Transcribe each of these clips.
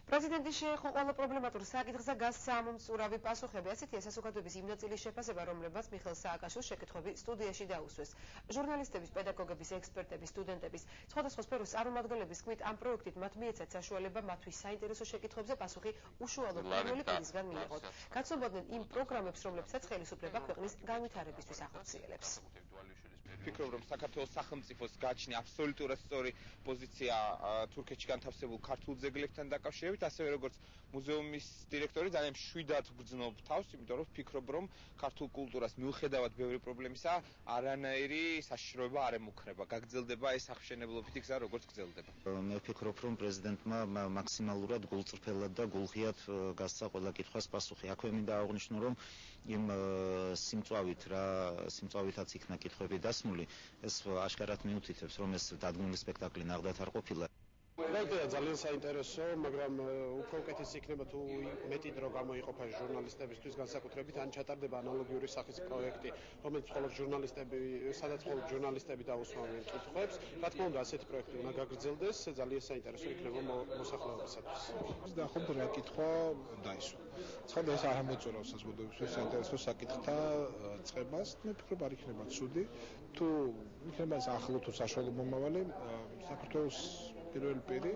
პრეზიდენტი შეეხო ყველა პრობლემატურ საკითხზე გასამომწურავი პასუხები. ასეთია საზოგადოების იმ ნაწილის შეფასება, რომლებმაც მიხეილ სააკაშვილს შეკითხვები სტუდიაში დაუსვეს. ჟურნალისტების, პედაგოგების, ექსპერტების, სტუდენტების, სხვადასხვა სფეროს წარმომადგენლების თქმით, ამ პროექტით მათ მიეცათ საშუალება მათთვის საინტერესო შეკითხვებზე პასუხი უშუალოდ პირველი პირისგან მიიღოთ. გაცნობოდნენ იმ პროგრამებს, რომლებსაც ხელისუფლება ქვეყნის განვითარებისთვის ახორციელებს. ვფიქრობ, რომ საქართველოს სახელმწიფოს გააჩნია აბსოლუტურად სწორი პოზიცია თურქეთში განთავსებულ ქართულ ძეგლებთან დაკავშირებით, ასევე როგორც მუზეუმის დირექტორი ძალიან მშვიდად ვგრძნობ თავს, იმიტომ რომ ვფიქრობ, რომ ქართულ კულტურას მიუხედავად ბევრი პრობლემისა, არანაირი საშიშროება არ ემუქრება. გაგრძელდება ეს აღმშენებლობითი გზა, როგორც გრძელდება. მე ვფიქრობ, რომ პრეზიდენტმა მაქსიმალურად გულწრფელად და გულღიად გასცა ყველა კითხვას პასუხი. აქვე მინდა აღვნიშნო, რომ იმ სიმწვავითაც იქნა კითხვები დასმული, ეს აშკარად მიუთითებს, რომ ეს დადგმული სპექტაკლი ნაღდათ არ ყოფილა. Რა ძალიან საინტერესო, მაგრამ უფრო უკეთესი იქნება თუ მეტი დრო გამოიყოფა ჟურნალისტებისთვის განსაკუთრებით ან ჩატარდება ანალოგიური სახის პროექტი, რომელიც მხოლოდ ჟურნალისტები დაუსვამენ კითხვებს. რა თქმა უნდა, ასეთი პროექტი უნდა გაგრძელდეს, ძალიან საინტერესო იქნება მოსახლეობისათვის. დაახლოებით რა კითხვა დაისვა. ცხადია ეს არ ამოწურავს საზოგადოებისთვის საინტერესო საკითხთა წყებას. მე ვფიქრობ, არ იქნება ცუდი, თუ იქნება ეს ახლო თუ საშუალო მომავალი საქართველოს პირველი პირი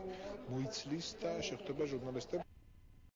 მოიცლის და შეხვდება ჟურნალისტებს.